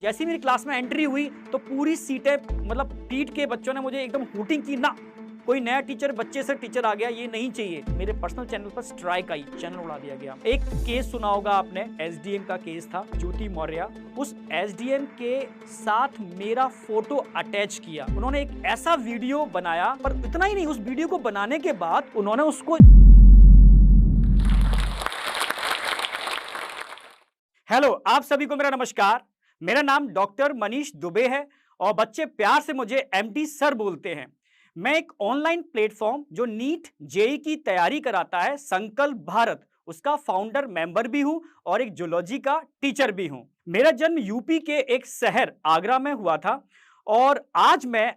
जैसे ही मेरी क्लास में एंट्री हुई तो पूरी सीटें मतलब पीट के बच्चों ने मुझे एकदम हूटिंग की ना कोई नया टीचर बच्चे से टीचर आ गया, ये नहीं चाहिए। मेरे पर्सनल चैनल पर स्ट्राइक आई, चैनल उड़ा दिया गया। एक केस सुना होगा आपने, एसडीएम का केस था, ज्योति मौर्य। उस एसडीएम के साथ मेरा फोटो अटैच किया उन्होंने, एक ऐसा वीडियो बनाया। पर इतना ही नहीं, उस वीडियो को बनाने के बाद उन्होंने उसको हेलो, आप सभी को मेरा नमस्कार। मेरा नाम डॉक्टर मनीष दुबे है और बच्चे प्यार से मुझे एमडी सर बोलते हैं। मैं एक ऑनलाइन प्लेटफॉर्म जो नीट जेई की तैयारी कराता है, संकल्प भारत, उसका फाउंडर मेंबर भी हूं और एक जूलॉजी का टीचर भी हूं। मेरा जन्म यूपी के एक शहर आगरा में हुआ था और आज मैं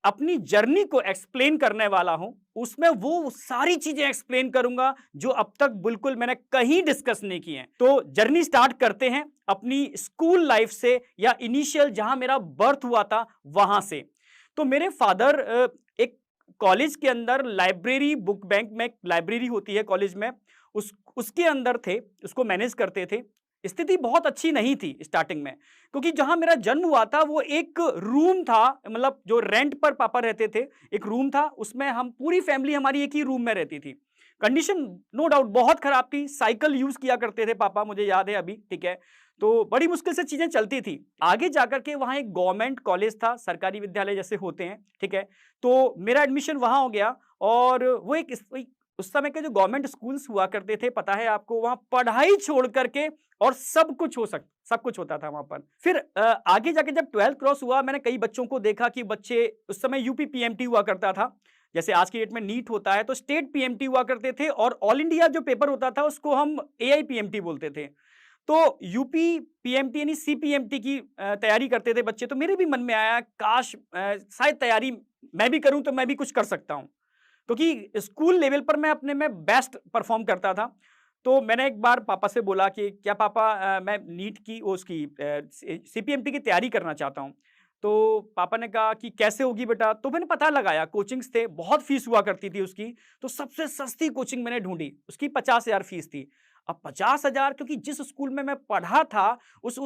अपनी जर्नी को एक्सप्लेन करने वाला हूं। उसमें वो सारी चीजें एक्सप्लेन करूंगा जो अब तक बिल्कुल मैंने कहीं डिस्कस नहीं की हैं। तो जर्नी स्टार्ट करते हैं अपनी स्कूल लाइफ से, या इनिशियल जहां मेरा बर्थ हुआ था वहां से। तो मेरे फादर एक कॉलेज के अंदर लाइब्रेरी, बुक बैंक में लाइब्रेरी होती है कॉलेज में, उसके अंदर थे, उसको मैनेज करते थे। स्थिति बहुत अच्छी नहीं थी स्टार्टिंग में, क्योंकि जहां मेरा जन्म हुआ था वो एक रूम था, मतलब जो रेंट पर पापा रहते थे, एक रूम था, उसमें हम पूरी फैमिली हमारी एक ही रूम में रहती थी। कंडीशन नो डाउट बहुत खराब थी, साइकिल यूज किया करते थे पापा, मुझे याद है अभी, ठीक है। तो बड़ी मुश्किल से चीजें चलती थी। आगे जाकर के वहां एक गवर्नमेंट कॉलेज था, सरकारी विद्यालय जैसे होते हैं, ठीक है। तो मेरा एडमिशन वहां हो गया और वो एक उस समय के जो गवर्नमेंट स्कूल्स हुआ करते थे, पता है आपको, वहां पढ़ाई छोड़ करके और सब कुछ होता था वहां पर। फिर आगे जाके जब 12th क्रॉस हुआ, मैंने कई बच्चों को देखा कि बच्चे, उस समय यूपी पीएमटी हुआ करता था, जैसे आज की डेट में नीट होता है, तो स्टेट पीएमटी हुआ करते थे और ऑल इंडिया जो पेपर होता था उसको हम एआईपीएमटी बोलते थे। तो यूपी पीएमटी यानी सीपीएमटी की तैयारी करते थे बच्चे। तो मेरे भी मन में आया, काश शायद तैयारी मैं भी करूं तो मैं भी कुछ कर सकता हूं, क्योंकि स्कूल लेवल पर मैं अपने में बेस्ट परफॉर्म करता था। तो मैंने एक बार पापा से बोला कि क्या पापा, मैं नीट की उसकी सीपीएमटी की तैयारी करना चाहता हूँ। तो पापा ने कहा कि कैसे होगी बेटा। तो मैंने पता लगाया, कोचिंग्स थे, बहुत फीस हुआ करती थी उसकी। तो सबसे सस्ती कोचिंग मैंने ढूंढी, उसकी 50,000 फीस थी। अब 50,000, क्योंकि जिस स्कूल में मैं पढ़ा था उस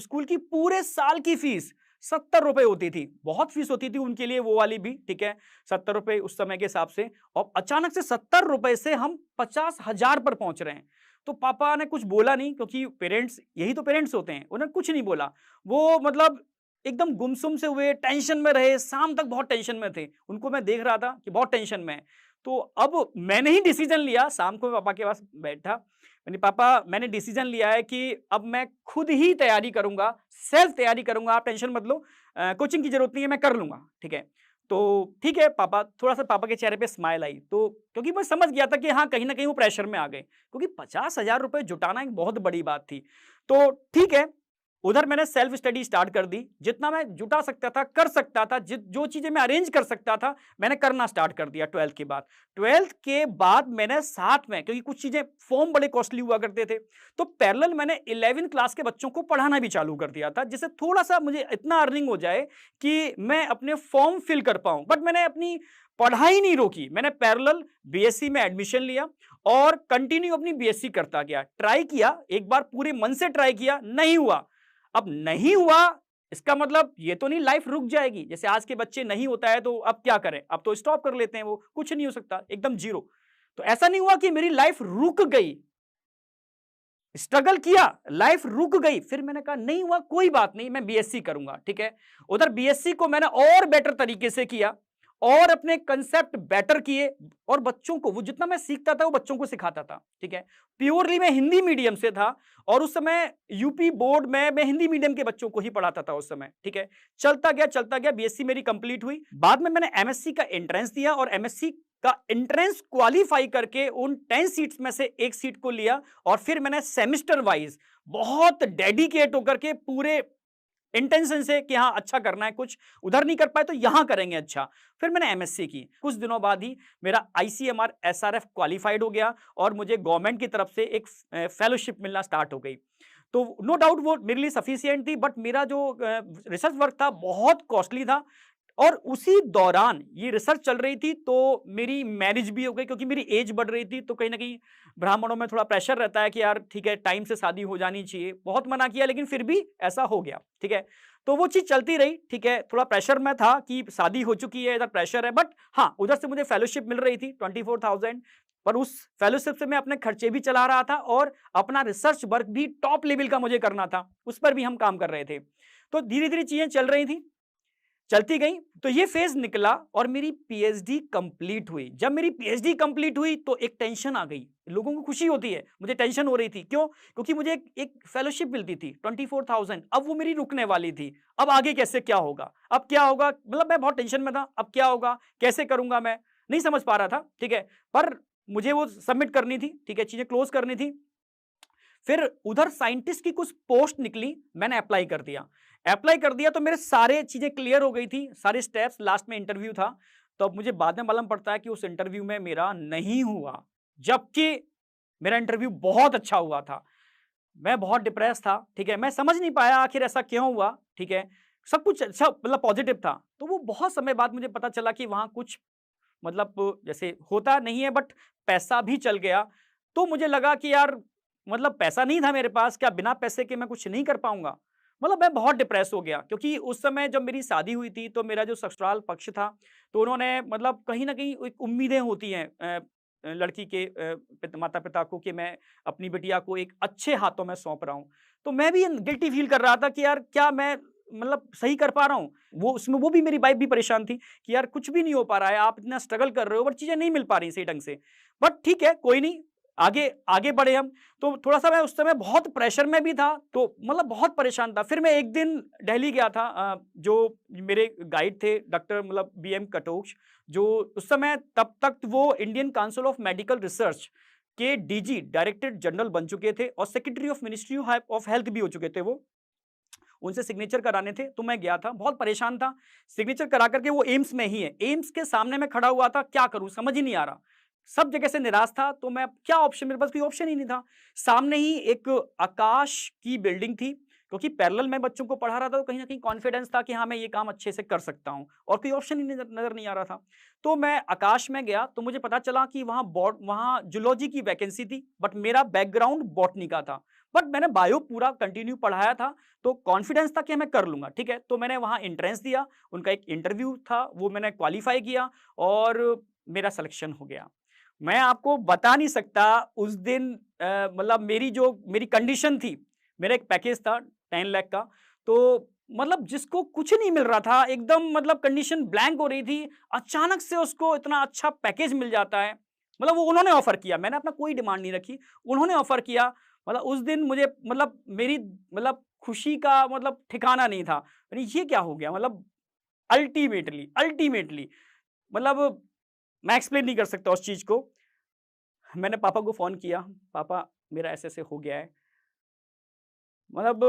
स्कूल की पूरे साल की फीस 70 रुपए होती थी। बहुत फीस होती थी उनके लिए, वो वाली भी, ठीक है। 70 रुपए उस समय के हिसाब से, और अचानक से 70 रुपए से हम 50,000 पर पहुंच रहे हैं। तो पापा ने कुछ बोला नहीं, क्योंकि पेरेंट्स, यही तो पेरेंट्स होते हैं, उन्होंने कुछ नहीं बोला। वो मतलब एकदम गुमसुम से हुए, टेंशन में रहे, शाम तक बहुत टेंशन में थे। उनको मैं देख रहा था कि बहुत टेंशन में है। तो अब मैंने ही डिसीजन लिया, शाम को मैं पापा के पास बैठा, मैंने, पापा मैंने डिसीजन लिया है कि अब मैं खुद ही तैयारी करूंगा, सेल्फ तैयारी करूंगा, आप टेंशन मत लो, कोचिंग की जरूरत नहीं है, मैं कर लूंगा, ठीक है। तो ठीक है पापा, थोड़ा सा पापा के चेहरे पे स्माइल आई, तो क्योंकि मैं समझ गया था कि हाँ, कहीं ना कहीं वो प्रेशर में आ गए, क्योंकि 50,000 रुपए जुटाना एक बहुत बड़ी बात थी। तो ठीक है, उधर मैंने सेल्फ स्टडी स्टार्ट कर दी। जितना मैं जुटा सकता था, कर सकता था, जो चीजें मैं अरेंज कर सकता था, मैंने करना स्टार्ट कर दिया 12th के बाद। 12th के बाद मैंने साथ में, क्योंकि कुछ चीजें, फॉर्म बड़े कॉस्टली हुआ करते थे, तो पैरेलल मैंने 11th क्लास के बच्चों को पढ़ाना भी चालू कर दिया था, जिससे थोड़ा सा मुझे इतना अर्निंग हो जाए कि मैं अपने फॉर्म फिल कर पाऊं। बट मैंने अपनी पढ़ाई नहीं रोकी, मैंने पैरेलल बीएससी में एडमिशन लिया और कंटिन्यू अपनी बीएससी करता गया। ट्राई किया, एक बार पूरे मन से ट्राई किया, नहीं हुआ। अब नहीं हुआ, इसका मतलब ये तो नहीं लाइफ रुक जाएगी, जैसे आज के बच्चे नहीं होता है तो अब क्या करें, अब तो स्टॉप कर लेते हैं, वो कुछ नहीं हो सकता, एकदम जीरो। तो ऐसा नहीं हुआ कि मेरी लाइफ रुक गई, स्ट्रगल किया, लाइफ रुक गई, फिर मैंने कहा नहीं हुआ, कोई बात नहीं, मैं बीएससी करूंगा, ठीक है। उधर बीएससी को मैंने और बेटर तरीके से किया और अपने कंसेप्ट बेटर किए, और बच्चों को, वो जितना मैं सीखता था वो बच्चों को सिखाता था, ठीक है। प्योरली मैं हिंदी मीडियम से था और उस समय यूपी बोर्ड में मैं हिंदी मीडियम के बच्चों को ही पढ़ाता था उस समय, ठीक है। चलता गया, बीएससी मेरी कंप्लीट हुई। बाद में मैंने एमएससी का एंट्रेंस दिया और एमएससी का एंट्रेंस क्वालिफाई करके उन 10 सीट्स में से एक सीट को लिया, और फिर मैंने सेमेस्टर वाइज बहुत डेडिकेट होकर के पूरे इंटेंशन से कि हाँ अच्छा करना है, कुछ उधर नहीं कर पाए तो यहां करेंगे अच्छा। फिर मैंने एमएससी की, कुछ दिनों बाद ही मेरा आईसीएमआर एसआरएफ क्वालिफाइड हो गया और मुझे गवर्नमेंट की तरफ से एक फेलोशिप मिलना स्टार्ट हो गई। तो नो डाउट वो मेरे लिए सफिशियंट थी, बट मेरा जो रिसर्च वर्क था बहुत कॉस्टली था। और उसी दौरान ये रिसर्च चल रही थी, तो मेरी मैरिज भी हो गई क्योंकि मेरी एज बढ़ रही थी। तो कहीं न कहीं ब्राह्मणों में थोड़ा प्रेशर रहता है कि यार ठीक है, टाइम से शादी हो जानी चाहिए। बहुत मना किया लेकिन फिर भी ऐसा हो गया, ठीक है। तो वो चीज़ चलती रही, ठीक है। थोड़ा प्रेशर में था कि शादी हो चुकी है, इधर प्रेशर है, बट हाँ, उधर से मुझे फेलोशिप मिल रही थी 24,000, पर उस फेलोशिप से मैं अपने खर्चे भी चला रहा था और अपना रिसर्च वर्क भी टॉप लेवल का मुझे करना था, उस पर भी हम काम कर रहे थे। तो धीरे-धीरे चीज़ें चल रही थी, चलती गई, तो ये फेज़ निकला और मेरी पीएचडी कंप्लीट हुई। जब मेरी पीएचडी कंप्लीट हुई तो एक टेंशन आ गई। लोगों को खुशी होती है, मुझे टेंशन हो रही थी। क्यों? क्योंकि मुझे एक फेलोशिप मिलती थी 24,000, अब वो मेरी रुकने वाली थी। अब आगे कैसे क्या होगा? अब क्या होगा? मतलब मैं बहुत टेंशन में था, अब क्या होगा? कैसे करूँगा मैं? नहीं समझ पा रहा था, ठीक है? पर मुझे वो सबमिट करनी थी, ठीक है? चीज़ें क्लोज़ करनी थी। फिर उधर साइंटिस्ट की कुछ पोस्ट निकली, मैंने अप्लाई कर दिया। अप्लाई कर दिया तो मेरे सारे चीज़ें क्लियर हो गई थी, सारे स्टेप्स, लास्ट में इंटरव्यू था। तो अब मुझे बाद में मालूम पड़ता है कि उस इंटरव्यू में मेरा नहीं हुआ, जबकि मेरा इंटरव्यू बहुत अच्छा हुआ था। मैं बहुत डिप्रेस था, ठीक है? मैं समझ नहीं पाया आखिर ऐसा क्यों हुआ, ठीक है? सब कुछ अच्छा मतलब पॉजिटिव था। तो वो बहुत समय बाद मुझे पता चला कि वहाँ कुछ मतलब जैसे होता नहीं है, बट पैसा भी चल गया। तो मुझे लगा कि यार मतलब पैसा नहीं था मेरे पास, क्या बिना पैसे के मैं कुछ नहीं कर पाऊँगा? मतलब मैं बहुत डिप्रेस हो गया क्योंकि उस समय जब मेरी शादी हुई थी तो मेरा जो ससुराल पक्ष था, तो उन्होंने मतलब कहीं न कहीं एक उम्मीदें होती हैं लड़की के माता-पिता को कि मैं अपनी बिटिया को एक अच्छे हाथों में सौंप रहा हूँ। तो मैं भी गिल्टी फ़ील कर रहा था कि यार क्या मैं मतलब सही कर पा रहा हूँ? वो भी मेरी वाइफ़ भी परेशान थी कि यार कुछ भी नहीं हो पा रहा है, आप इतना स्ट्रगल कर रहे हो बट चीज़ें नहीं मिल पा रही सही ढंग से। बट ठीक है, कोई नहीं, आगे आगे बढ़े हम। तो थोड़ा-सा मैं उस समय बहुत प्रेशर में भी था, तो मतलब बहुत परेशान था। फिर मैं एक दिन दिल्ली गया था, जो मेरे गाइड थे डॉक्टर मतलब बीएम कटोच, जो उस समय तब तक वो Indian council of medical research के डीजी डायरेक्टर जनरल बन चुके थे और secretary of ministry of health भी हो चुके थे वो। उनसे सिग्नेचर कराने थे, तो मैं गया था, बहुत परेशान था। सिग्नेचर करा कर के वो एम्स में ही है। एम्स के सामने मैं खड़ा हुआ था, क्या करूँ समझ ही नहीं आ रहा। सब जगह से निराश था, तो मैं क्या ऑप्शन, मेरे पास कोई ऑप्शन ही नहीं था। सामने ही एक आकाश की बिल्डिंग थी, क्योंकि पैरेलल मैं बच्चों को पढ़ा रहा था, तो कहीं न कहीं कॉन्फिडेंस था कि हाँ, मैं ये काम अच्छे से कर सकता हूँ और कोई ऑप्शन ही नज़र नज़र नहीं आ रहा था। तो मैं आकाश में गया, तो मुझे पता चला कि वहाँ ज़ूलॉजी की वैकेंसी थी, बट मेरा बैकग्राउंड बॉटनी का था। बट मैंने बायो पूरा कंटिन्यू पढ़ाया था, तो कॉन्फिडेंस था कि मैं कर लूँगा, ठीक है? तो मैंने वहाँ एंट्रेंस दिया, उनका एक इंटरव्यू था, वो मैंने क्वालीफाई किया और मेरा सिलेक्शन हो गया। मैं आपको बता नहीं सकता उस दिन मतलब मेरी कंडीशन थी, मेरा एक पैकेज था 10 लाख का, तो मतलब जिसको कुछ नहीं मिल रहा था, एकदम मतलब कंडीशन ब्लैंक हो रही थी, अचानक से उसको इतना अच्छा पैकेज मिल जाता है। मतलब वो उन्होंने ऑफ़र किया, मैंने अपना कोई डिमांड नहीं रखी, उन्होंने ऑफ़र किया। मतलब उस दिन मुझे मतलब मेरी मतलब खुशी का मतलब ठिकाना नहीं था। अरे! ये क्या हो गया? मतलब अल्टीमेटली मतलब मैं एक्सप्लेन नहीं कर सकता उस चीज़ को। मैंने पापा को फ़ोन किया, पापा मेरा ऐसे-ऐसे हो गया है। मतलब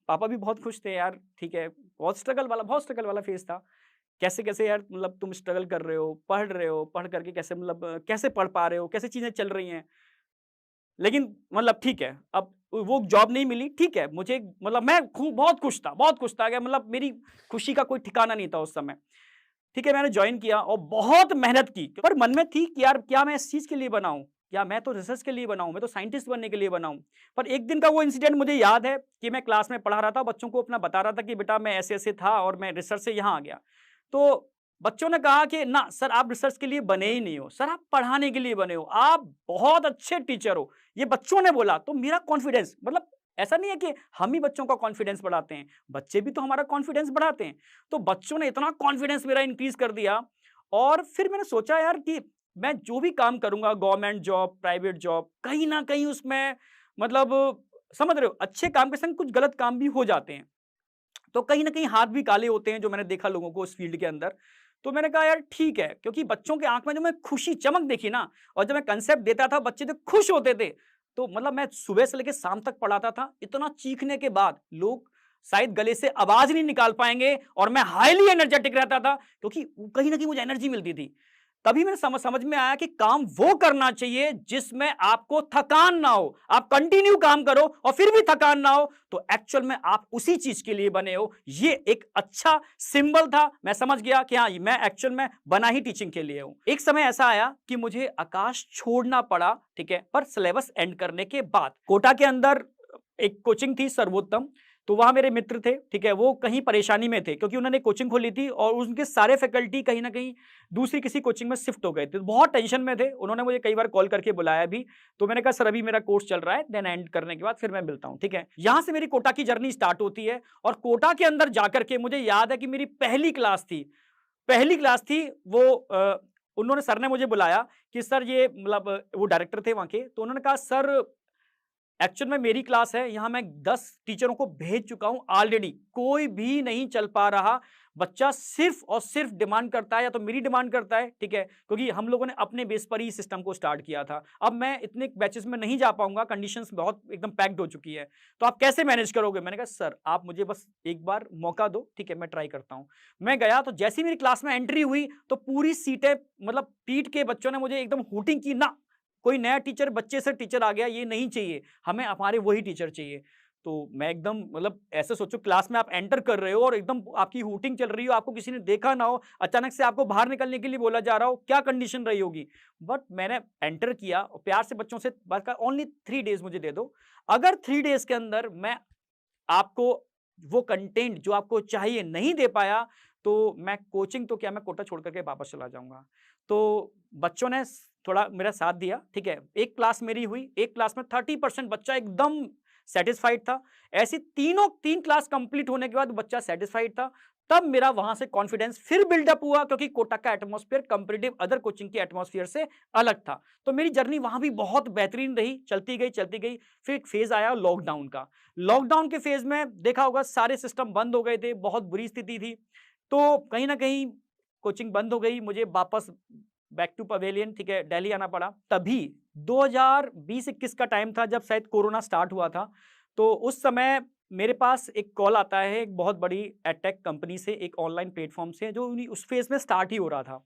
पापा भी बहुत खुश थे यार, ठीक है, बहुत स्ट्रगल वाला फ़ेज़ था। कैसे-कैसे यार मतलब तुम स्ट्रगल कर रहे हो, पढ़ कर के कैसे मतलब कैसे पढ़ पा रहे हो, कैसे चीज़ें चल रही हैं? लेकिन मतलब ठीक है, अब वो जॉब नहीं मिली, ठीक है, मुझे मतलब मैं बहुत खुश था कि मतलब मेरी खुशी का कोई ठिकाना नहीं था उस समय। ठीक है, मैंने जॉइन किया और बहुत मेहनत की, पर मन में थी कि यार क्या मैं इस चीज़ के लिए बना हूँ? क्या मैं तो रिसर्च के लिए बना हूँ, मैं तो साइंटिस्ट बनने के लिए बना हूँ। पर एक दिन का वो इंसिडेंट मुझे याद है कि मैं क्लास में पढ़ा रहा था, बच्चों को अपना बता रहा था कि बेटा मैं ऐसे-ऐसे था और मैं रिसर्च से यहाँ आ गया। तो बच्चों ने कहा कि ना सर आप रिसर्च के लिए बने ही नहीं हो, सर आप पढ़ाने के लिए बने हो, आप बहुत अच्छे टीचर हो। ये बच्चों ने बोला, तो मेरा कॉन्फिडेंस मतलब ऐसा नहीं है कि हम ही बच्चों का कॉन्फिडेंस बढ़ाते हैं, बच्चे भी तो हमारा कॉन्फिडेंस बढ़ाते हैं। तो बच्चों ने इतना कॉन्फिडेंस मेरा इंक्रीज़ कर दिया और फिर मैंने सोचा यार कि मैं जो भी काम करूँगा, गवर्नमेंट जॉब, प्राइवेट जॉब, कहीं न कहीं उसमें मतलब समझ रहे हो, अच्छे काम के संग कुछ गलत काम भी हो जाते हैं। तो कहीं न कहीं हाथ भी काले होते हैं, जो मैंने देखा लोगों को इस फ़ील्ड के अंदर। तो मैंने कहा यार ठीक है, क्योंकि बच्चों के आँख में जो मैं खुशी, चमक देखी ना, और जब मैं कांसेप्ट देता था, बच्चे जो खुश होते थे, तो मतलब मैं सुबह से लेके शाम तक पढ़ाता था। इतना चीखने के बाद लोग शायद गले से आवाज़ नहीं निकाल पाएँगे और मैं हाइली एनर्जेटिक रहता था, क्योंकि कहीं न कहीं मुझे एनर्जी मिलती थी। तभी मेरे समझ में आया कि काम वो करना चाहिए जिसमें आपको थकान ना हो। आप कंटिन्यू काम करो और फिर भी थकान ना हो, तो एक्चुअल में आप उसी चीज के लिए बने हो। ये एक अच्छा सिंबल था। मैं समझ गया कि हाँ, मैं एक्चुअल में बना ही टीचिंग के लिए हूं। एक समय ऐसा आया कि मुझे आकाश छोड़ना पड़ा, ठीक है, पर सिलेबस एंड करने के बाद। कोटा के अंदर एक कोचिंग थी सर्वोत्तम, तो वहां मेरे मित्र थे, ठीक है, वो कहीं परेशानी में थे क्योंकि उन्होंने कोचिंग खोली थी और उनके सारे फैकल्टी कहीं ना कहीं दूसरी किसी कोचिंग में शिफ्ट हो गए थे। बहुत टेंशन में थे। उन्होंने मुझे कई बार कॉल करके बुलाया भी। तो मैंने कहा सर अभी मेरा कोर्स चल रहा है, देन एंड करने के बाद फिर मैं मिलता हूँ, ठीक है। यहां से मेरी कोटा की जर्नी स्टार्ट होती है और कोटा के अंदर जाकर के मुझे याद है कि मेरी पहली क्लास थी। पहली क्लास थी वो उन्होंने सर ने मुझे बुलाया कि सर ये मतलब वो डायरेक्टर थे वहां के, तो उन्होंने कहा सर एक्चुअल में मेरी क्लास है, यहाँ मैं 10 टीचरों को भेज चुका हूँ ऑलरेडी, कोई भी नहीं चल पा रहा। बच्चा सिर्फ और सिर्फ डिमांड करता है या तो मेरी डिमांड करता है, ठीक है, क्योंकि हम लोगों ने अपने बेस पर ही सिस्टम को स्टार्ट किया था। अब मैं इतने बैचेस में नहीं जा पाऊंगा, कंडीशंस बहुत एकदम पैक्ड हो चुकी है, तो आप कैसे मैनेज करोगे? मैंने कहा सर आप मुझे बस एक बार मौका दो, ठीक है, मैं ट्राई करता हूँ। मैं गया तो जैसी मेरी क्लास में एंट्री हुई तो पूरी सीटें मतलब पीट के बच्चों ने मुझे एकदम हूटिंग की, ना कोई नया टीचर बच्चे से टीचर आ गया, ये नहीं चाहिए, हमें हमारे वही टीचर चाहिए। तो मैं एकदम मतलब ऐसे सोचो क्लास में आप एंटर कर रहे हो और एकदम आपकी हूटिंग चल रही हो, आपको किसी ने देखा ना हो, अचानक से आपको बाहर निकलने के लिए बोला जा रहा हो, क्या कंडीशन रही होगी। बट मैंने एंटर किया और प्यार से बच्चों से बात का, ओनली 3 डेज मुझे दे दो, अगर 3 डेज के अंदर मैं आपको वो कंटेंट जो आपको चाहिए नहीं दे पाया, तो मैं कोचिंग तो क्या, मैं कोटा छोड़ करके वापस चला जाऊंगा। तो बच्चों ने थोड़ा मेरा साथ दिया, ठीक है। एक क्लास मेरी हुई, एक क्लास में 30% बच्चा एकदम सेटिस्फाइड था। ऐसी तीन क्लास कंप्लीट होने के बाद बच्चा सेटिस्फाइड था। तब मेरा वहां से कॉन्फिडेंस फिर बिल्डअप हुआ, क्योंकि कोटा का एटमॉस्फेयर कंपेरेटिव अदर कोचिंग के एटमॉस्फेयर से अलग था। तो मेरी जर्नी वहां भी बहुत बेहतरीन रही, चलती गई चलती गई। फिर एक फेज आया लॉकडाउन का। लॉकडाउन के फेज में देखा होगा सारे सिस्टम बंद हो गए थे, बहुत बुरी स्थिति थी। तो कहीं ना कहीं कोचिंग बंद हो गई, मुझे वापस बैक टू पवेलियन, ठीक है, दिल्ली आना पड़ा। तभी 2020-21 का टाइम था जब शायद कोरोना स्टार्ट हुआ था। तो उस समय मेरे पास एक कॉल आता है एक बहुत बड़ी एडटेक कंपनी से, एक ऑनलाइन प्लेटफॉर्म से, जो उस फेज में स्टार्ट ही हो रहा था।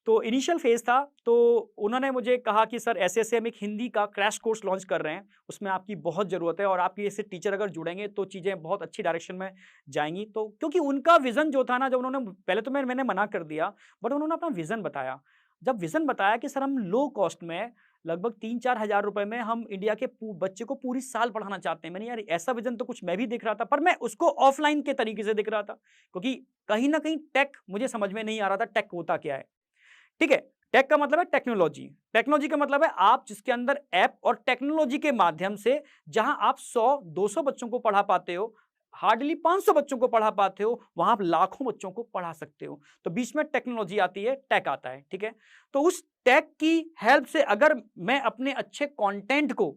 तो इनिशियल फेज था। तो उन्होंने मुझे कहा कि सर ऐसे ऐसे हम एक हिंदी का क्रैश कोर्स लॉन्च कर रहे हैं, उसमें आपकी बहुत ज़रूरत है और आपकी ऐसे टीचर अगर जुड़ेंगे तो चीज़ें बहुत अच्छी डायरेक्शन में जाएंगी। तो क्योंकि उनका विज़न जो था ना, जब उन्होंने पहले तो मैंने मना कर दिया, बट उन्होंने अपना विज़न बताया। जब विज़न बताया कि सर हम लो कॉस्ट में लगभग 3-4 हज़ार रुपए में हम इंडिया के बच्चे को पूरी साल पढ़ाना चाहते हैं, मैंने यार ऐसा विज़न तो कुछ मैं भी देख रहा था, पर मैं उसको ऑफलाइन के तरीके से देख रहा था, क्योंकि कहीं ना कहीं टेक मुझे समझ में नहीं आ रहा था, टेक होता क्या है, ठीक है। टेक का मतलब है टेक्नोलॉजी, टेक्नोलॉजी का मतलब है आप जिसके अंदर ऐप और टेक्नोलॉजी के माध्यम से जहां आप 100-200 बच्चों को पढ़ा पाते हो, हार्डली 500 बच्चों को पढ़ा पाते हो, वहां आप लाखों बच्चों को पढ़ा सकते हो। तो बीच में टेक्नोलॉजी आती है, टेक आता है, ठीक है। तो उस टेक की हेल्प से अगर मैं अपने अच्छे कंटेंट को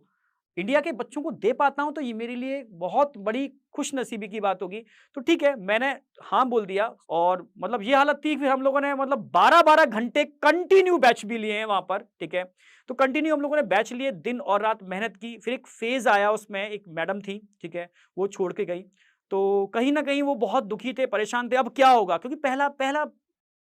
इंडिया के बच्चों को दे पाता हूं, तो ये मेरे लिए बहुत बड़ी खुश नसीबी की बात होगी। तो ठीक है, मैंने हाँ बोल दिया और मतलब ये हालत थी, फिर हम लोगों ने मतलब 12-12 घंटे कंटिन्यू बैच भी लिए हैं वहां पर, ठीक है। तो कंटिन्यू हम लोगों ने बैच लिए, दिन और रात मेहनत की। फिर एक फेज आया, उसमें एक मैडम थी, ठीक है, वो छोड़ के गई। तो कहीं ना कहीं वो बहुत दुखी थे, परेशान थे, अब क्या होगा, क्योंकि पहला पहला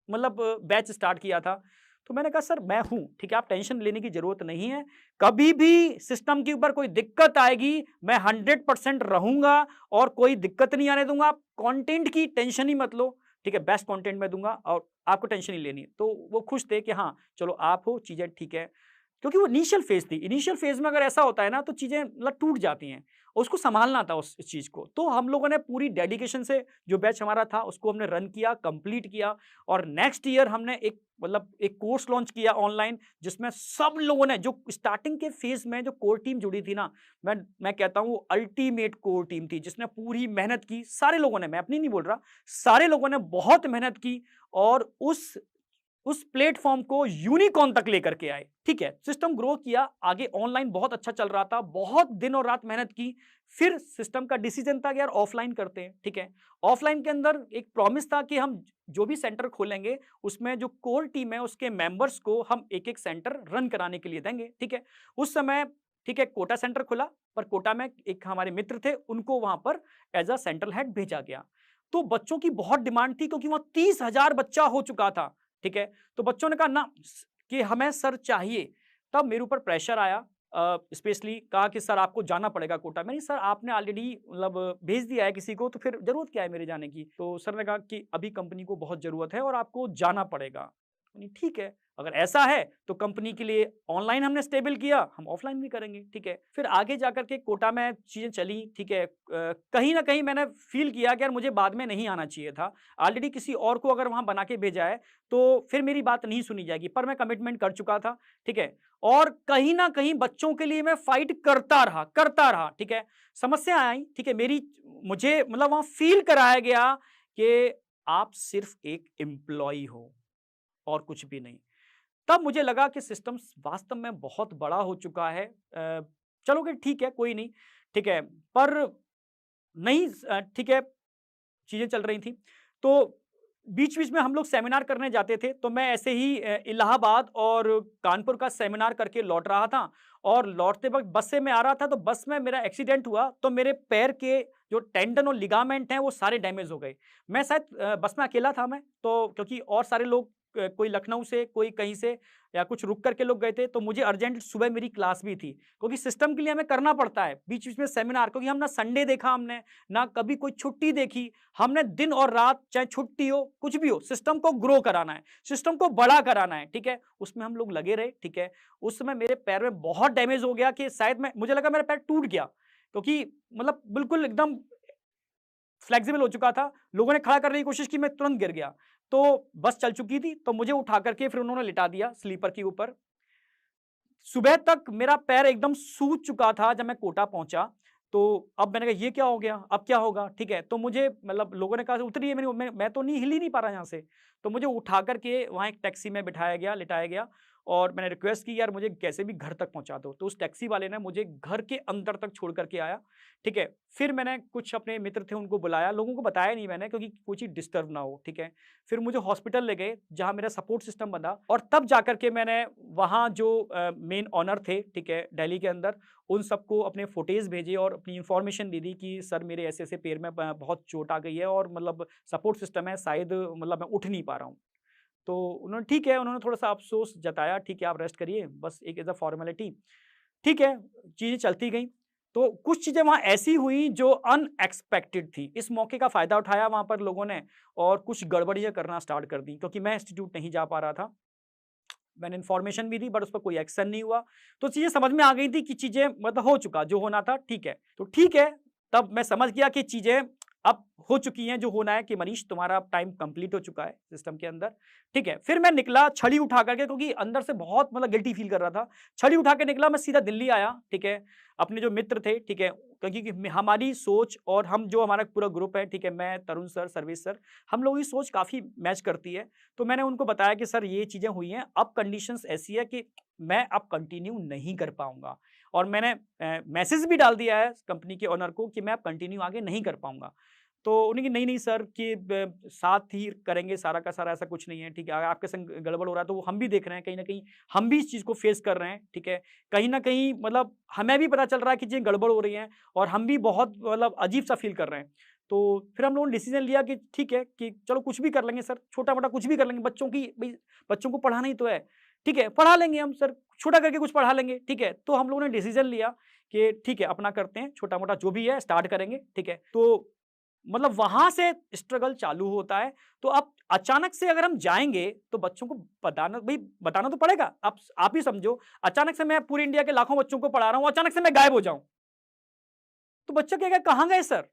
मतलब बैच स्टार्ट किया था। तो मैंने कहा सर मैं हूं, ठीक है, आप टेंशन लेने की जरूरत नहीं है, कभी भी सिस्टम के ऊपर कोई दिक्कत आएगी मैं 100% रहूंगा और कोई दिक्कत नहीं आने दूंगा। आप कंटेंट की टेंशन ही मत लो, ठीक है, बेस्ट कंटेंट मैं दूंगा और आपको टेंशन नहीं लेनी। तो वो खुश थे कि हाँ चलो आप हो, चीजें ठीक है, क्योंकि वो इनिशियल फेज थी। इनिशियल फेज में अगर ऐसा होता है ना तो चीजें मतलब टूट जाती हैं, और उसको संभालना था उस चीज को। तो हम लोगों ने पूरी डेडिकेशन से जो बैच हमारा था उसको हमने रन किया, कंप्लीट किया, और नेक्स्ट ईयर हमने एक मतलब एक कोर्स लॉन्च किया ऑनलाइन, जिसमें सब लोगों ने, जो स्टार्टिंग के फेज में जो कोर टीम जुड़ी थी ना, मैं कहता हूँ वो अल्टीमेट कोर टीम थी, जिसने पूरी मेहनत की। सारे लोगों ने, मैं अपनी नहीं बोल रहा, सारे लोगों ने बहुत मेहनत की और उस प्लेटफॉर्म को यूनिकॉर्न तक लेकर के आए, ठीक है। सिस्टम ग्रो किया आगे, ऑनलाइन बहुत अच्छा चल रहा था, बहुत दिन और रात मेहनत की। फिर सिस्टम का डिसीजन था कि यार ऑफलाइन करते हैं, ठीक है। ऑफलाइन के अंदर एक प्रॉमिस था कि हम जो भी सेंटर खोलेंगे उसमें जो कोर टीम है उसके मेंबर्स को हम एक एक सेंटर रन कराने के लिए देंगे, ठीक है। उस समय ठीक है कोटा सेंटर खुला, पर कोटा में एक हमारे मित्र थे, उनको वहां पर एज अ सेंट्रल हेड भेजा गया। तो बच्चों की बहुत डिमांड थी, क्योंकि वहां 30,000 बच्चा हो चुका था, ठीक है? तो बच्चों ने कहा ना कि हमें सर चाहिए। तब मेरे ऊपर प्रेशर आया, स्पेशली कहा कि सर आपको जाना पड़ेगा कोटा। मैंने सर आपने ऑलरेडी मतलब भेज दिया है किसी को, तो फिर ज़रूरत क्या है मेरे जाने की? तो सर ने कहा कि अभी कंपनी को बहुत ज़रूरत है और आपको जाना पड़ेगा। मैंने ठीक है, अगर ऐसा है तो कंपनी के लिए ऑनलाइन हमने स्टेबल किया, हम ऑफलाइन भी करेंगे, ठीक है। फिर आगे जाकर के कोटा में चीज़ें चली, ठीक है। कहीं न कहीं मैंने फ़ील किया कि यार मुझे बाद में नहीं आना चाहिए था। ऑलरेडी किसी और को अगर वहाँ बना के भेजा है, तो फिर मेरी बात नहीं सुनी जाएगी, पर मैं कमिटमेंट कर चुका था, ठीक है। और कहीं न कहीं बच्चों के लिए मैं फाइट करता रहा, ठीक है। समस्या आई, ठीक है, मेरी मुझे मतलब वहाँ फ़ील कराया गया कि आप सिर्फ़ एक एम्प्लॉयी हो और कुछ भी नहीं। तब मुझे लगा कि सिस्टम वास्तव में बहुत बड़ा हो चुका है। चलो कि ठीक है, कोई नहीं, ठीक है। पर नहीं ठीक है, चीज़ें चल रही थी। तो बीच-बीच में हम लोग सेमिनार करने जाते थे, तो मैं ऐसे ही इलाहाबाद और कानपुर का सेमिनार करके लौट रहा था और लौटते वक़्त बस से मैं आ रहा था, तो बस में मेरा एक्सीडेंट हुआ, तो मेरे पैर के जो टेंडन और लिगामेंट हैं, वो सारे डैमेज हो गए। मैं शायद बस में अकेला था मैं, तो क्योंकि और सारे लोग कोई लखनऊ से, कोई कहीं से या कुछ रुक कर के लोग गए थे, तो मुझे अर्जेंट सुबह मेरी क्लास भी थी, क्योंकि सिस्टम के लिए हमें करना पड़ता है, बीच-बीच में सेमिनार, क्योंकि हम ना संडे देखा हमने, ना कभी कोई छुट्टी देखी। हमने दिन और रात चाहे छुट्टी हो, कुछ भी हो, सिस्टम को ग्रो कराना है, सिस्टम को बड़ा कराना है, ठीक है? उसमें हम लोग लगे रहे, ठीक है? उस समय मेरे पैर में बहुत डैमेज हो गया कि शायद मैं मुझे लगा मेरा पैर टूट गया, क्योंकि मतलब बिल्कुल एकदम फ्लेक्सिबल हो चुका था। लोगों ने खड़ा करने की कोशिश की, मैं तुरंत गिर गया। तो बस चल चुकी थी, तो मुझे उठा कर के फिर उन्होंने लिटा दिया स्लीपर के ऊपर। सुबह तक मेरा पैर एकदम सूज चुका था जब मैं कोटा पहुँचा, तो अब मैंने कहा ये क्या हो गया? अब क्या होगा? ठीक है, तो मुझे मतलब लोगों ने कहा उतरिए, मैं तो नहीं हिल ही नहीं पा रहा यहाँ से। तो मुझे उठा कर के वहाँ एक टैक्सी में बिठाया गया, लिटाया गया और मैंने रिक्वेस्ट की यार मुझे कैसे भी घर तक पहुँचा दो। तो उस टैक्सी वाले ने मुझे घर के अंदर तक छोड़ कर के आया, ठीक है। फिर मैंने कुछ अपने मित्र थे उनको बुलाया, लोगों को बताया नहीं मैंने क्योंकि कोई चीज़ डिस्टर्ब ना हो, ठीक है। फिर मुझे हॉस्पिटल ले गए जहाँ मेरा सपोर्ट सिस्टम बना और तब जाकर के मैंने वहाँ जो मेन ओनर थे, ठीक है, दिल्ली के अंदर, उन सबको अपने फुटेज भेजे और अपनी इन्फॉर्मेशन दे दी कि सर मेरे ऐसे-ऐसे पैर में ब बहुत चोट आ गई है और मतलब सपोर्ट सिस्टम है, शायद मतलब मैं उठ नहीं पा रहा हूँ। तो उन्होंने ठीक है, उन्होंने थोड़ा-सा अफ़सोस जताया, ठीक है आप रेस्ट करिए, बस एक एज़ अ फॉर्मेलिटी। ठीक है, चीज़ें चलती गईं। तो कुछ चीज़ें वहाँ ऐसी हुई जो अनएक्सपेक्टेड थी। इस मौके का फ़ायदा उठाया वहाँ पर लोगों ने और कुछ गड़बड़ियाँ करना स्टार्ट कर दी क्योंकि मैं इंस्टीट्यूट नहीं जा पा रहा था। मैंने इन्फॉर्मेशन भी दी बट उस पर कोई एक्शन नहीं हुआ। तो चीज़ें समझ में आ गई थी कि चीज़ें मतलब हो चुका, जो होना था ठीक है। तो ठीक है, तब मैं समझ गया कि चीज़ें अब हो चुकी हैं जो होना है कि मनीष तुम्हारा अब टाइम कंप्लीट हो चुका है सिस्टम के अंदर, ठीक है। फिर मैं निकला छड़ी उठा कर के क्योंकि अंदर से बहुत मतलब गिल्टी फ़ील कर रहा था। छड़ी उठा के निकला, मैं सीधा दिल्ली आया, ठीक है। अपने जो मित्र थे, ठीक है, क्योंकि हमारी सोच और हम जो हमारा पूरा ग्रुप है, ठीक है, मैं, तरुण सर, सर्वेश सर, हम लोगों की सोच काफ़ी मैच करती है। तो मैंने उनको बताया कि सर ये चीज़ें हुई हैं, अब कंडीशंस ऐसी है कि मैं अब कंटिन्यू नहीं कर पाऊँगा और मैंने मैसेज भी डाल दिया है कंपनी के ओनर को कि मैं अब कंटिन्यू आगे नहीं कर पाऊँगा। तो उन्होंने कि नहीं सर कि साथ ही करेंगे सारा का सारा, ऐसा कुछ नहीं है, ठीक है। अगर आपके संग गड़बड़ हो रहा है तो वो हम भी देख रहे हैं, कहीं न कहीं हम भी इस चीज़ को फेस कर रहे हैं, ठीक है। कहीं न कहीं मतलब हमें भी पता चल रहा है कि चीज़ें गड़बड़ हो रही हैं और हम भी बहुत मतलब अजीब-सा फ़ील कर रहे हैं। तो फिर हम लोगों ने डिसीज़न लिया कि ठीक है कि चलो कुछ भी कर लेंगे सर, छोटा-मोटा कुछ भी कर लेंगे, बच्चों को पढ़ाना ही तो है, ठीक है, पढ़ा लेंगे हम सर, छोटा करके कुछ पढ़ा लेंगे, ठीक है। तो हम लोगों ने डिसीज़न लिया कि ठीक है अपना करते हैं, छोटा-मोटा जो भी है स्टार्ट करेंगे, ठीक है। तो मतलब वहाँ से स्ट्रगल चालू होता है। तो अब अचानक से अगर हम जाएँगे, तो बच्चों को बताना तो पड़ेगा। आप ही समझो, अचानक से मैं पूरे इंडिया के लाखों बच्चों को पढ़ा रहा हूँ, अचानक से मैं गायब हो जाऊँ, तो बच्चा कहेगा कहाँ गए सर?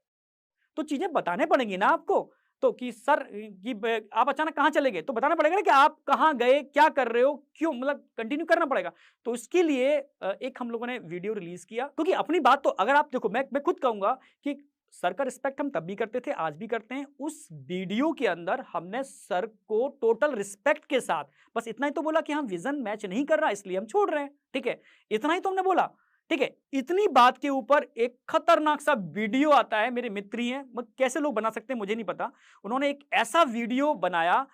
तो चीज़ें बताने पड़ेंगी ना आपको। तो कि सर कि ब आप अचानक कहाँ चले गए? तो बताना पड़ेगा ना कि आप कहाँ गए, क्या कर रहे हो, क्यों मतलब कंटिन्यू करना पड़ेगा। तो इसके लिए एक हम लोगों ने वीडियो रिलीज़ किया क्योंकि अपनी बात तो अगर आप देखो मैं खुद कहूँगा कि सर का रिस्पेक्ट हम तब भी करते थे, आज भी करते हैं। उस वीडियो के अंदर हमने सर को टोटल रिस्पेक्ट के साथ बस इतना ही तो बोला कि हाँ, विज़न मैच नहीं कर रहा इसलिए हम छोड़ रहे हैं, ठीक है? इतना ही तो हमने बोला। ठीक है, इतनी बात के ऊपर एक खतरनाक सा वीडियो आता है, मेरे मित्र ही हैं, कैसे लोग बना सकते हैं मुझे नहीं पता। उन्होंने एक ऐसा वीडियो बनाया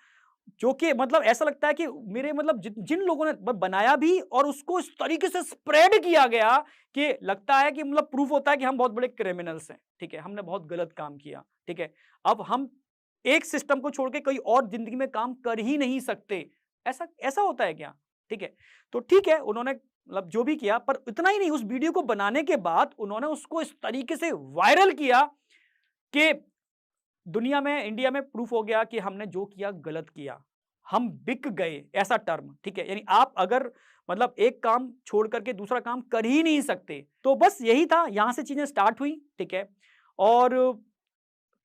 जो कि मतलब ऐसा लगता है कि मेरे मतलब जिन लोगों ने बनाया भी और उसको इस तरीके से स्प्रेड किया गया कि लगता है कि मतलब प्रूफ होता है कि हम बहुत बड़े क्रिमिनल्स हैं, ठीक है, हमने बहुत गलत काम किया, ठीक है। अब हम एक सिस्टम को छोड़ के कोई और जिंदगी में काम कर ही नहीं सकते। ऐसा ऐसा होता है क्या? ठीक है, तो ठीक है, उन्होंने मतलब जो भी किया, पर इतना ही नहीं, उस वीडियो को बनाने के बाद उन्होंने उसको इस तरीके से वायरल किया कि दुनिया में, इंडिया में प्रूफ हो गया कि हमने जो किया गलत किया, हम बिक गए, ऐसा टर्म। ठीक है, यानी आप अगर मतलब एक काम छोड़ करके दूसरा काम कर ही नहीं सकते। तो बस यही था, यहां से चीजें स्टार्ट हुई। ठीक है, और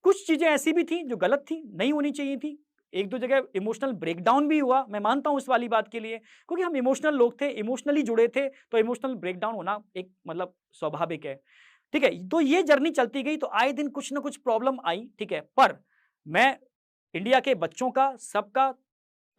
कुछ चीजें ऐसी भी थी जो गलत थी, नहीं होनी चाहिए थी। एक दो जगह इमोशनल ब्रेकडाउन भी हुआ, मैं मानता हूं इस वाली बात के लिए, क्योंकि हम इमोशनल लोग थे, इमोशनली जुड़े थे, तो इमोशनल ब्रेकडाउन होना एक मतलब स्वाभाविक है। ठीक है, तो ये जर्नी चलती गई, तो आए दिन कुछ ना कुछ प्रॉब्लम आई। ठीक है, पर मैं इंडिया के बच्चों का, सबका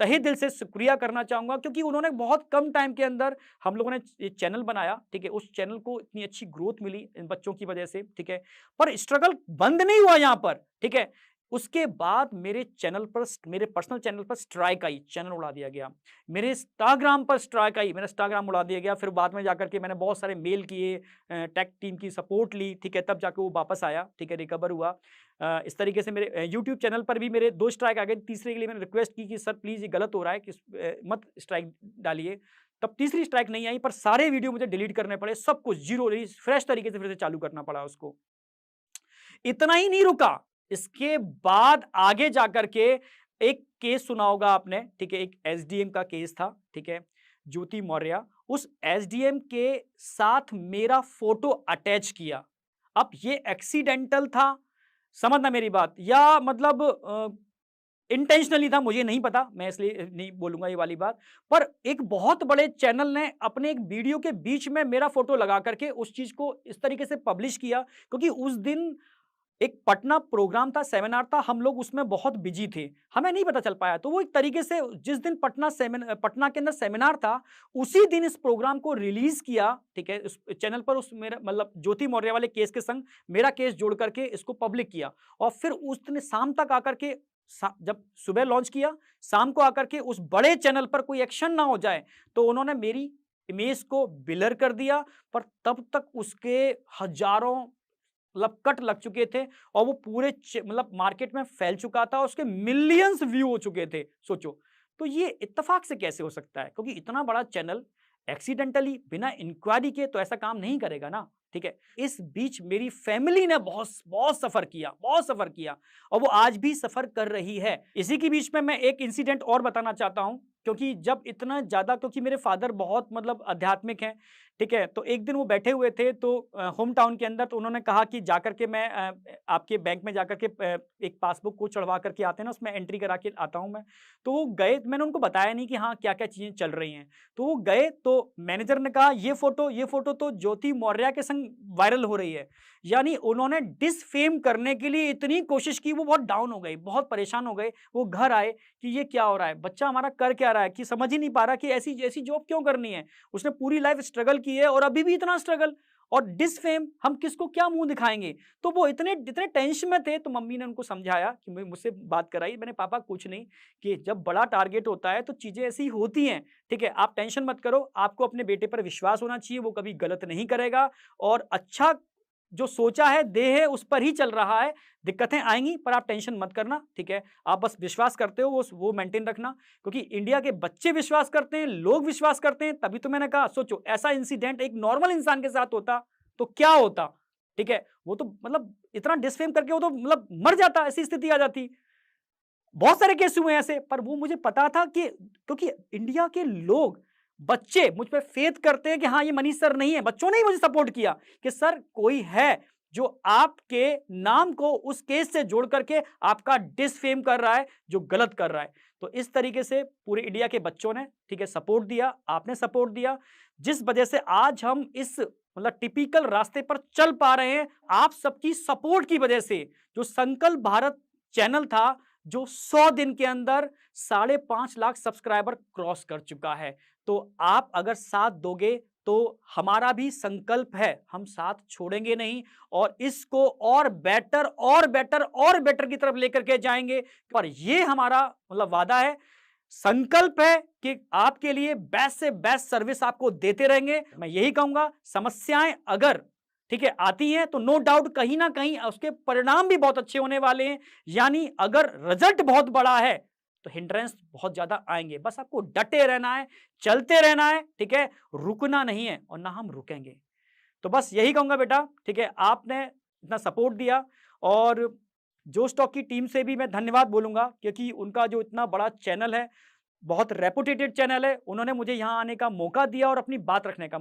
तहे दिल से शुक्रिया करना चाहूंगा, क्योंकि उन्होंने बहुत कम टाइम के अंदर, हम लोगों ने ये चैनल बनाया। ठीक है, उस चैनल को इतनी अच्छी ग्रोथ मिली इन बच्चों की वजह से। ठीक है, पर स्ट्रगल बंद नहीं हुआ यहां पर। ठीक है, उसके बाद मेरे चैनल पर, मेरे पर्सनल चैनल पर स्ट्राइक आई, चैनल उड़ा दिया गया। मेरे इंस्टाग्राम पर स्ट्राइक आई, मेरा इंस्टाग्राम उड़ा दिया गया। फिर बाद में जाकर के मैंने बहुत सारे मेल किए, टेक टीम की सपोर्ट ली। ठीक है, तब जाकर वो वापस आया। ठीक है, रिकवर हुआ। इस तरीके से मेरे यूट्यूब चैनल पर भी मेरे 2 स्ट्राइक आ गए। तीसरे के लिए मैंने रिक्वेस्ट की कि सर प्लीज़ ये गलत हो रहा है, कि मत स्ट्राइक डालिए। तब तीसरी स्ट्राइक नहीं आई, पर सारे वीडियो मुझे डिलीट करने पड़े, सब कुछ ज़ीरो, फ्रेश तरीके से फिर से चालू करना पड़ा उसको। इतना ही नहीं रुका, इसके बाद आगे जाकर के एक केस सुना होगा आपने। ठीक है, एक एसडीएम का केस था। ठीक है, ज्योति मौर्य, उस एसडीएम के साथ मेरा फोटो अटैच किया। अब ये एक्सीडेंटल था, समझना मेरी बात, या मतलब इंटेंशनली था, मुझे नहीं पता, मैं इसलिए नहीं बोलूंगा ये वाली बात। पर एक बहुत बड़े चैनल ने अपने एक वीडियो के बीच में मेरा फोटो लगा करके उस चीज को इस तरीके से पब्लिश किया, क्योंकि उस दिन एक पटना प्रोग्राम था, सेमिनार था, हम लोग उसमें बहुत बिजी थे, हमें नहीं पता चल पाया। तो वो एक तरीके से जिस दिन पटना के अंदर सेमिनार था, उसी दिन इस प्रोग्राम को रिलीज किया। ठीक है, उस चैनल पर उस मेरा मतलब ज्योति मौर्य वाले केस के संग मेरा केस जोड़ करके इसको पब्लिक किया। और फिर उस दिन शाम तक आकर के, जब सुबह लॉन्च किया, शाम को आकर के उस बड़े चैनल पर कोई एक्शन ना हो जाए, तो उन्होंने मेरी इमेज को ब्लर कर दिया। पर तब तक उसके हजारों मतलब कट लग चुके थे, और वो पूरे मतलब मार्केट में फैल चुका था, उसके मिलियंस व्यू हो चुके थे। सोचो, तो ये इत्तेफाक से कैसे हो सकता है? क्योंकि इतना बड़ा चैनल एक्सीडेंटली बिना इंक्वायरी के तो ऐसा काम नहीं करेगा ना। ठीक है, इस बीच मेरी फैमिली ने बहुत बहुत सफर किया, बहुत सफर किया, और वो आज भी सफर कर रही है। इसी के बीच में मैं एक इंसिडेंट और बताना चाहता हूं, क्योंकि जब इतना ज्यादा, क्योंकि मेरे फादर बहुत मतलब आध्यात्मिक हैं। ठीक है, तो एक दिन वो बैठे हुए थे, तो होम टाउन के अंदर, तो उन्होंने कहा कि जाकर के मैं आपके बैंक में जाकर के एक पासबुक को चढ़वा करके आते हैं ना, उसमें एंट्री करा के आता हूँ मैं। तो वो गए, मैंने उनको बताया नहीं कि हाँ क्या क्या चीजें चल रही हैं। तो वो गए, तो मैनेजर ने कहा ये फोटो तो ज्योति मौर्य के संग वायरल हो रही है। यानी उन्होंने डिसफेम करने के लिए इतनी कोशिश की, वो बहुत डाउन हो गई, बहुत परेशान हो गए। वो घर आए कि ये क्या हो रहा है, बच्चा हमारा कर क्या रहा है, कि समझ ही नहीं पा रहा कि ऐसी ऐसी जॉब क्यों करनी है। उसने पूरी लाइफ स्ट्रगल की है, और अभी भी इतना स्ट्रगल, और डिसफेम, हम किसको क्या मुंह दिखाएंगे। तो वो इतने इतने टेंशन में थे। तो मम्मी ने उनको समझाया, कि मुझसे बात कराई, मैंने पापा कुछ नहीं, कि जब बड़ा टारगेट होता है तो चीजें ऐसी होती हैं। ठीक है, आप टेंशन मत करो, आपको अपने बेटे पर विश्वास होना चाहिए, वो कभी गलत नहीं करेगा, और अच्छा जो सोचा है, देह है, उस पर ही चल रहा है। दिक्कतें आएंगी, पर आप टेंशन मत करना। ठीक है, आप बस विश्वास करते हो, वो मेंटेन रखना, क्योंकि इंडिया के बच्चे विश्वास करते हैं, लोग विश्वास करते हैं। तभी तो मैंने कहा, सोचो ऐसा इंसिडेंट एक नॉर्मल इंसान के साथ होता तो क्या होता। ठीक है, वो तो मतलब इतना डिसफेम करके वो तो मतलब मर जाता, ऐसी स्थिति आ जाती। बहुत सारे केस हुए ऐसे, पर वो मुझे पता था कि क्योंकि इंडिया के लोग, बच्चे मुझ पे फेथ करते हैं कि हाँ ये मनीष सर नहीं है। बच्चों ने ही मुझे सपोर्ट किया कि सर कोई है जो आपके नाम को उस केस से जोड़ करके आपका डिसफेम कर रहा है, जो गलत कर रहा है। तो इस तरीके से पूरे इंडिया के बच्चों ने, ठीक है, सपोर्ट दिया, आपने सपोर्ट दिया, जिस वजह से आज हम इस मतलब टिपिकल रास्ते पर चल पा रहे हैं। आप सबकी सपोर्ट की वजह से। जो संकल्प भारत चैनल था, जो 100 दिन के अंदर 5.5 लाख सब्सक्राइबर क्रॉस कर चुका है। तो आप अगर साथ दोगे तो हमारा भी संकल्प है, हम साथ छोड़ेंगे नहीं, और इसको और बेटर और बेटर और बेटर की तरफ लेकर के जाएंगे। पर यह हमारा मतलब वादा है, संकल्प है कि आपके लिए बेस्ट से बेस्ट सर्विस आपको देते रहेंगे। मैं यही कहूंगा, समस्याएं अगर ठीक है, आती हैं तो नो डाउट कहीं ना कहीं उसके परिणाम भी बहुत अच्छे होने वाले हैं। यानी अगर रिजल्ट बहुत बड़ा है तो हिंड्रेंस बहुत ज्यादा आएंगे। बस आपको डटे रहना है, चलते रहना है, ठीक है, रुकना नहीं है और ना हम रुकेंगे। तो बस यही कहूंगा बेटा, ठीक है, आपने इतना सपोर्ट दिया और जो स्टॉक की टीम से भी मैं धन्यवाद बोलूंगा क्योंकि उनका जो इतना बड़ा चैनल है, बहुत रेपुटेटेड चैनल है, उन्होंने मुझे यहाँ आने का मौका दिया और अपनी बात रखने का